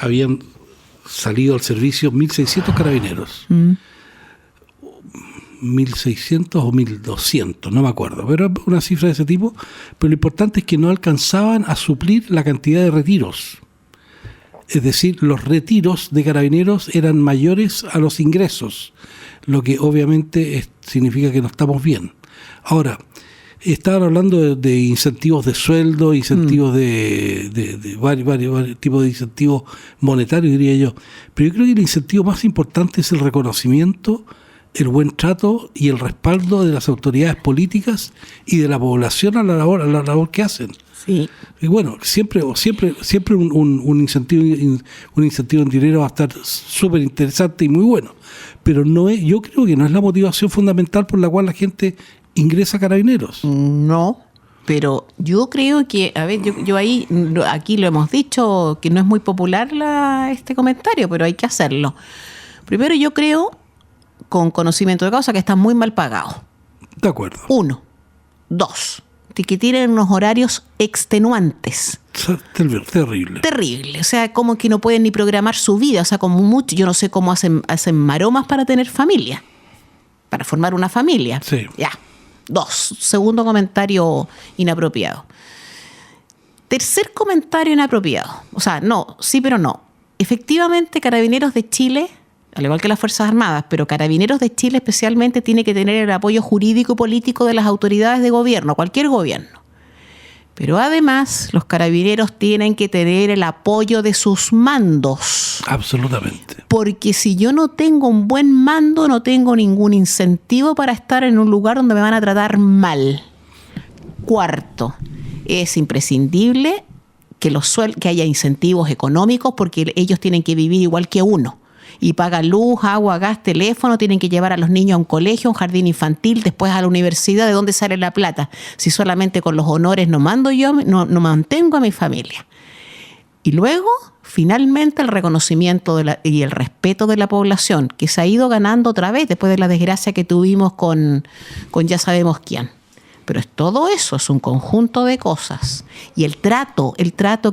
habían salido al servicio 1.600 carabineros. 1.600 o 1.200, no me acuerdo, pero una cifra de ese tipo. Pero lo importante es que no alcanzaban a suplir la cantidad de retiros. Es decir, los retiros de carabineros eran mayores a los ingresos, lo que obviamente significa que no estamos bien. Ahora, estaban hablando de incentivos de sueldo, incentivos de varios tipos de incentivos monetarios, diría yo. Pero yo creo que el incentivo más importante es el reconocimiento, el buen trato y el respaldo de las autoridades políticas y de la población a la labor que hacen. Sí. Y bueno, siempre un incentivo en dinero va a estar súper interesante y muy bueno, pero yo creo que no es la motivación fundamental por la cual la gente ingresa a Carabineros. No, pero yo creo que, a ver, yo aquí lo hemos dicho, que no es muy popular este comentario, pero hay que hacerlo. Primero, yo creo, con conocimiento de causa, que están muy mal pagados. De acuerdo. 1. 2. Que tienen unos horarios extenuantes. Terrible. Terrible. O sea, como que no pueden ni programar su vida. O sea, como mucho, yo no sé cómo hacen maromas para tener familia. Para formar una familia. Sí. Ya. 2. Segundo comentario inapropiado. Tercer comentario inapropiado. O sea, no, sí, pero no. Efectivamente, Carabineros de Chile, al igual que las Fuerzas Armadas, pero Carabineros de Chile especialmente tiene que tener el apoyo jurídico y político de las autoridades de gobierno, cualquier gobierno. Pero además, los carabineros tienen que tener el apoyo de sus mandos. Absolutamente. Porque si yo no tengo un buen mando, no tengo ningún incentivo para estar en un lugar donde me van a tratar mal. 4, es imprescindible que haya incentivos económicos porque ellos tienen que vivir igual que uno. Y pagan luz, agua, gas, teléfono, tienen que llevar a los niños a un colegio, a un jardín infantil, después a la universidad. ¿De dónde sale la plata? Si solamente con los honores no mantengo a mi familia. Y luego, finalmente, el reconocimiento y el respeto de la población, que se ha ido ganando otra vez después de la desgracia que tuvimos con ya sabemos quién. Pero es todo eso, es un conjunto de cosas. Y el trato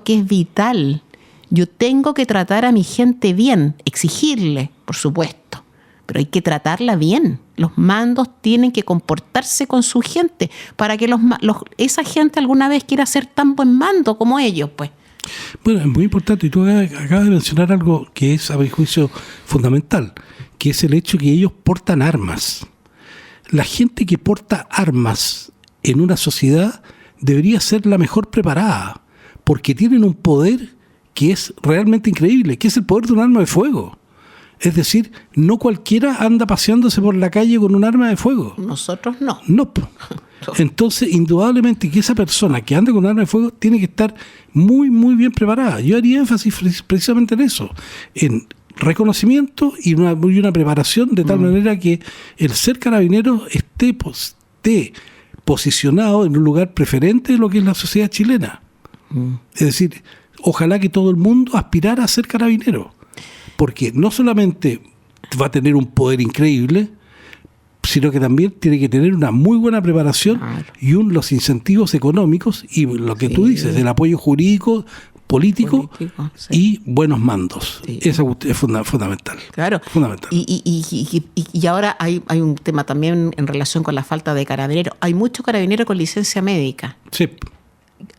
que es vital. Yo tengo que tratar a mi gente bien, exigirle, por supuesto, pero hay que tratarla bien. Los mandos tienen que comportarse con su gente para que esa gente alguna vez quiera ser tan buen mando como ellos, pues. Bueno, es muy importante, y tú acabas de mencionar algo que es, a mi juicio, fundamental, que es el hecho que ellos portan armas. La gente que porta armas en una sociedad debería ser la mejor preparada, porque tienen un poder que es realmente increíble, que es el poder de un arma de fuego. Es decir, no cualquiera anda paseándose por la calle con un arma de fuego. Nosotros no. No. Entonces, indudablemente que esa persona que anda con un arma de fuego tiene que estar muy, muy bien preparada. Yo haría énfasis precisamente en eso, en reconocimiento y una preparación de tal manera que el ser carabinero esté posicionado en un lugar preferente de lo que es la sociedad chilena. Es decir, ojalá que todo el mundo aspirara a ser carabinero, porque no solamente va a tener un poder increíble, sino que también tiene que tener una muy buena preparación y los incentivos económicos y lo que tú dices, el apoyo jurídico, político y buenos mandos. Sí. Eso es fundamental. Claro. Fundamental. Y ahora hay un tema también en relación con la falta de carabineros. Hay muchos carabineros con licencia médica. Sí.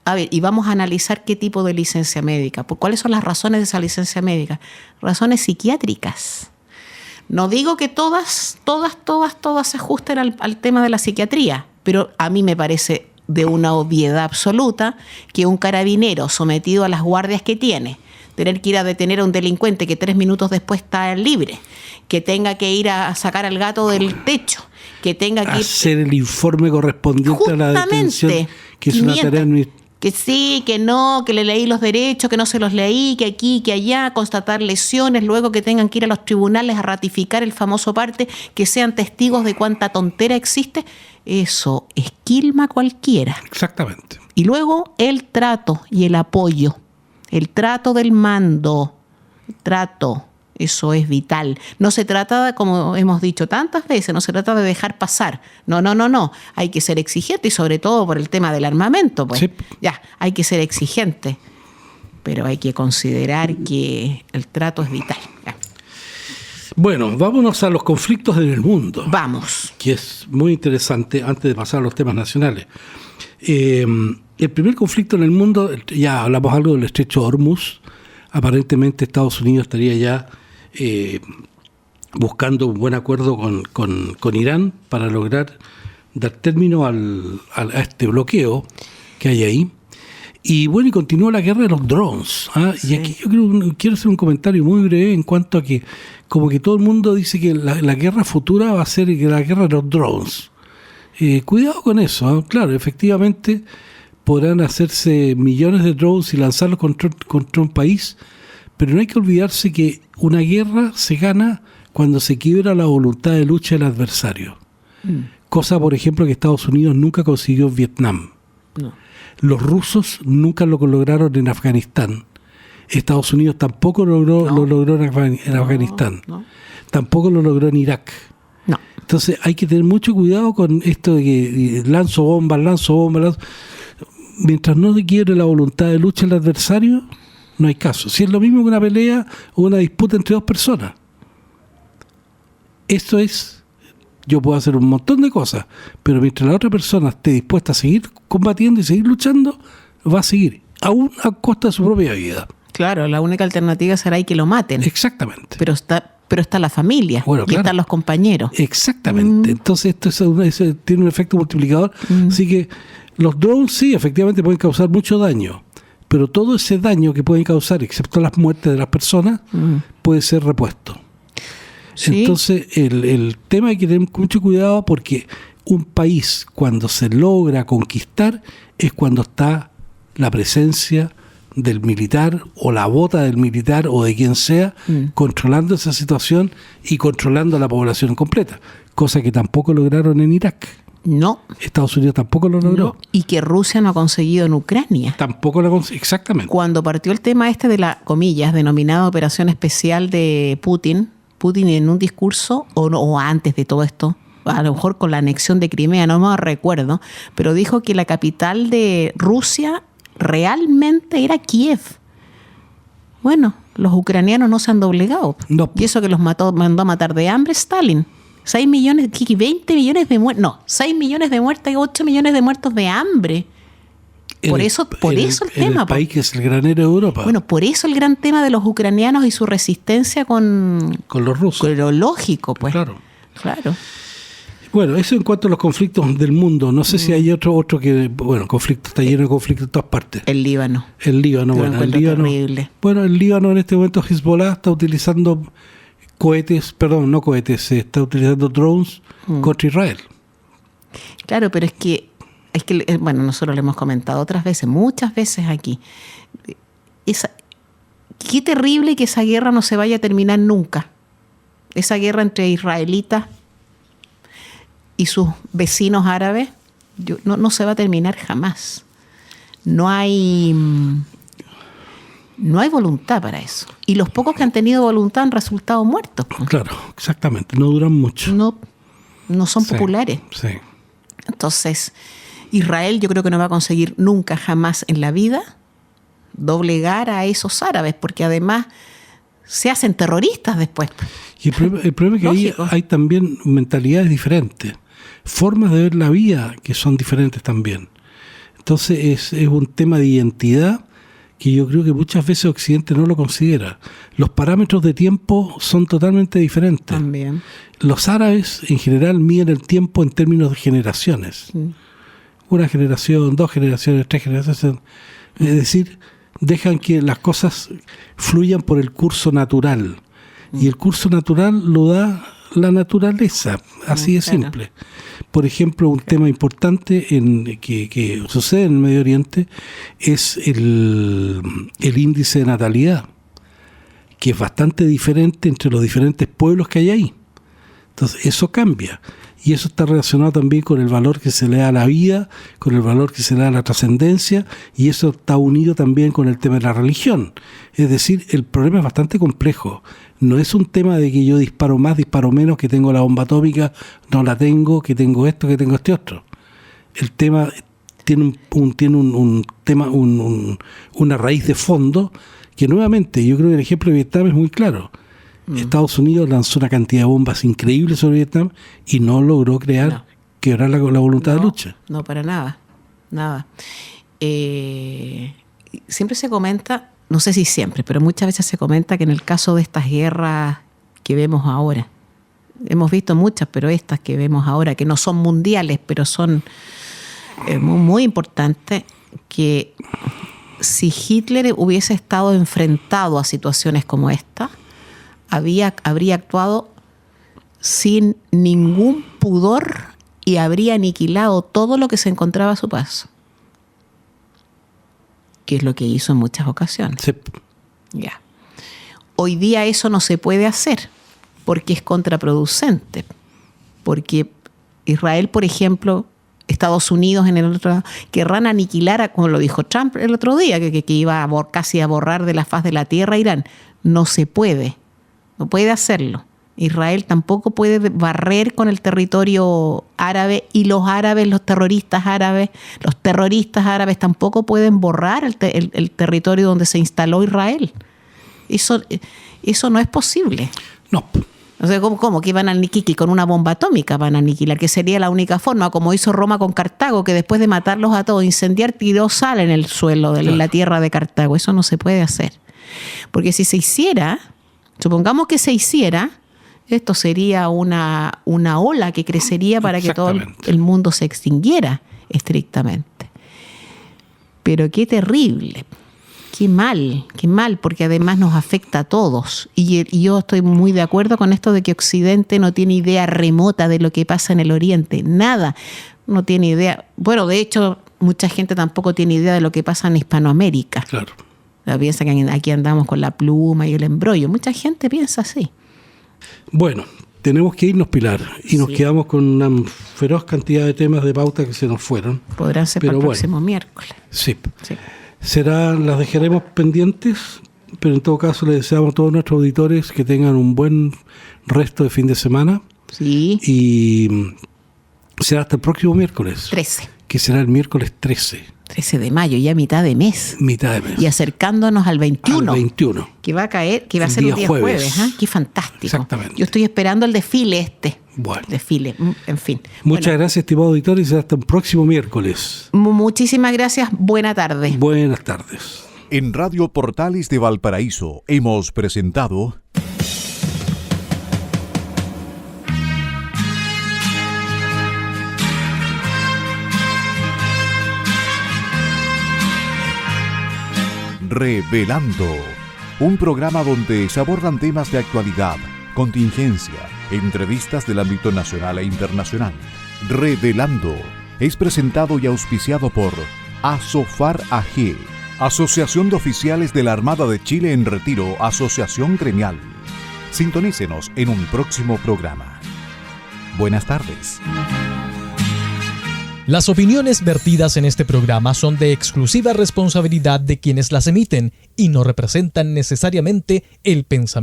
A ver, y vamos a analizar qué tipo de licencia médica. ¿Cuáles son las razones de esa licencia médica? Razones psiquiátricas. No digo que todas se ajusten al tema de la psiquiatría, pero a mí me parece de una obviedad absoluta que un carabinero sometido a las guardias que tiene, tener que ir a detener a un delincuente que 3 minutos después está libre, que tenga que ir a sacar al gato del techo, que tenga que hacer el informe correspondiente a la detención, que es una tarea que sí, que no, que le leí los derechos, que no se los leí, que aquí, que allá, constatar lesiones, luego que tengan que ir a los tribunales a ratificar el famoso parte, que sean testigos de cuánta tontera existe. Eso esquilma cualquiera. Exactamente. Y luego el trato y el apoyo, el trato del mando, eso es vital. No se trata, como hemos dicho tantas veces, no se trata de dejar pasar. No. Hay que ser exigente y sobre todo por el tema del armamento, pues. Sí. Ya, hay que ser exigente. Pero hay que considerar que el trato es vital. Ya. Bueno, vámonos a los conflictos en el mundo. Vamos. Que es muy interesante antes de pasar a los temas nacionales. El primer conflicto en el mundo, ya hablamos algo del estrecho de Hormuz. Aparentemente Estados Unidos estaría ya buscando un buen acuerdo con Irán para lograr dar término a este bloqueo que hay ahí. Y bueno, y continúa la guerra de los drones. Sí. Y aquí yo quiero hacer un comentario muy breve en cuanto a que como que todo el mundo dice que la guerra futura va a ser la guerra de los drones. Cuidado con eso. Claro, efectivamente podrán hacerse millones de drones y lanzarlos contra un país, pero no hay que olvidarse que una guerra se gana cuando se quiebra la voluntad de lucha del adversario. Cosa, por ejemplo, que Estados Unidos nunca consiguió en Vietnam. No. Los rusos nunca lo lograron en Afganistán. Estados Unidos tampoco lo logró en Afganistán. No. Tampoco lo logró en Irak. No. Entonces hay que tener mucho cuidado con esto de que lanzo bombas. Mientras no se quiebre la voluntad de lucha del adversario, no hay caso. Si es lo mismo que una pelea o una disputa entre dos personas. Esto es, yo puedo hacer un montón de cosas, pero mientras la otra persona esté dispuesta a seguir combatiendo y seguir luchando, va a seguir, aún a costa de su propia vida. Claro, la única alternativa será ahí que lo maten. Exactamente. Pero está la familia, bueno, claro. Están los compañeros. Exactamente. Entonces esto tiene un efecto multiplicador. Así que los drones sí, efectivamente pueden causar mucho daño, pero todo ese daño que pueden causar, excepto las muertes de las personas, puede ser repuesto. ¿Sí? Entonces el tema hay que tener mucho cuidado porque un país cuando se logra conquistar es cuando está la presencia del militar o la bota del militar o de quien sea controlando esa situación y controlando a la población completa, cosa que tampoco lograron en Irak. No. Estados Unidos tampoco lo logró. No. Y que Rusia no ha conseguido en Ucrania. Tampoco lo consiguió, exactamente. Cuando partió el tema de la, comillas, denominada operación especial de Putin en un discurso, o antes de todo esto, a lo mejor con la anexión de Crimea, no me recuerdo, pero dijo que la capital de Rusia realmente era Kiev. Bueno, los ucranianos no se han doblegado. No. Y eso que los mandó a matar de hambre Stalin. 6 millones, 20 millones de muertos. No, 6 millones de muertos y 8 millones de muertos de hambre. Por eso el tema. El país que es el granero de Europa. Bueno, por eso el gran tema de los ucranianos y su resistencia con los rusos. Con lo lógico, pues. Claro. Bueno, eso en cuanto a los conflictos del mundo. No sé si hay otro que... Bueno, conflicto, está lleno de conflictos en todas partes. El Líbano. Bueno, el Líbano. Terrible. Bueno, el Líbano en este momento Hezbollah está utilizando está utilizando drones contra Israel. Claro, pero es que, bueno, nosotros lo hemos comentado otras veces, muchas veces aquí. Qué terrible que esa guerra no se vaya a terminar nunca. Esa guerra entre israelitas y sus vecinos árabes no se va a terminar jamás. No hay voluntad para eso. Y los pocos que han tenido voluntad han resultado muertos. Claro, exactamente. No duran mucho. No son populares. Sí. Entonces, Israel yo creo que no va a conseguir nunca, jamás en la vida doblegar a esos árabes, porque además se hacen terroristas después. Y el problema es que ahí hay también mentalidades diferentes, formas de ver la vida que son diferentes también. Entonces es un tema de identidad que yo creo que muchas veces Occidente no lo considera. Los parámetros de tiempo son totalmente diferentes. También. Los árabes en general miden el tiempo en términos de generaciones. Una generación, 2 generaciones, 3 generaciones. Es decir, dejan que las cosas fluyan por el curso natural. Y el curso natural lo da la naturaleza, así de simple. Por ejemplo, un tema importante que sucede en el Medio Oriente es el índice de natalidad, que es bastante diferente entre los diferentes pueblos que hay ahí. Entonces, eso cambia. Y eso está relacionado también con el valor que se le da a la vida, con el valor que se le da a la trascendencia, y eso está unido también con el tema de la religión. Es decir, el problema es bastante complejo. No es un tema de que yo disparo más, disparo menos, que tengo la bomba atómica, no la tengo, que tengo esto, que tengo este otro. El tema tiene una raíz de fondo que nuevamente, yo creo que el ejemplo de Vietnam es muy claro. Estados Unidos lanzó una cantidad de bombas increíbles sobre Vietnam y no logró quebrar la voluntad de lucha. No, para nada. Siempre se comenta, no sé si siempre, pero muchas veces se comenta que en el caso de estas guerras que vemos ahora, hemos visto muchas, pero estas que vemos ahora, que no son mundiales, pero son muy, muy importantes, que si Hitler hubiese estado enfrentado a situaciones como esta, habría actuado sin ningún pudor y habría aniquilado todo lo que se encontraba a su paso. Que es lo que hizo en muchas ocasiones. Sí. Ya. Hoy día eso no se puede hacer porque es contraproducente. Porque Israel, por ejemplo, Estados Unidos en el otro lado, querrán aniquilar, como lo dijo Trump el otro día, que iba casi a borrar de la faz de la tierra a Irán. No se puede. No puede hacerlo. Israel tampoco puede barrer con el territorio árabe y los terroristas árabes tampoco pueden borrar el territorio donde se instaló Israel. Eso no es posible. No. O sea, ¿cómo? Que van a aniquilar con una bomba atómica, van a aniquilar, que sería la única forma, como hizo Roma con Cartago, que después de matarlos a todos, incendiar, tiró sal en el suelo de la tierra de Cartago. Eso no se puede hacer. Porque si se hiciera, supongamos que se hiciera, esto sería una ola que crecería para que todo el mundo se extinguiera estrictamente. Pero qué terrible, qué mal, porque además nos afecta a todos. Y yo estoy muy de acuerdo con esto de que Occidente no tiene idea remota de lo que pasa en el Oriente, nada, no tiene idea. Bueno, de hecho, mucha gente tampoco tiene idea de lo que pasa en Hispanoamérica. Claro. Piensa que aquí andamos con la pluma y el embrollo. Mucha gente piensa así. Bueno, Tenemos que irnos, Pilar, y nos Sí. quedamos con una feroz cantidad de temas de pauta que se nos fueron. Podrán ser para el próximo miércoles. Sí. Sí. Las dejaremos pendientes, pero en todo caso les deseamos a todos nuestros auditores que tengan un buen resto de fin de semana. Sí. Y será hasta el próximo miércoles, 13. que será el miércoles 13, 13 de mayo, ya mitad de mes. mitad de mes. Y acercándonos al 21. Al 21. Que va a caer, que va a El ser un día día jueves. jueves. Qué fantástico. Exactamente. Yo estoy esperando el desfile Bueno. El desfile, en fin. Muchas gracias, estimado auditor, y será hasta el próximo miércoles. Muchísimas gracias. Buena tarde. Buenas tardes. En Radio Portales de Valparaíso hemos presentado Revelando, un programa donde se abordan temas de actualidad, contingencia, entrevistas del ámbito nacional e internacional. Revelando es presentado y auspiciado por Asofar AG, Asociación de Oficiales de la Armada de Chile en Retiro, Asociación Gremial. Sintonícenos en un próximo programa. Buenas tardes. Las opiniones vertidas en este programa son de exclusiva responsabilidad de quienes las emiten y no representan necesariamente el pensamiento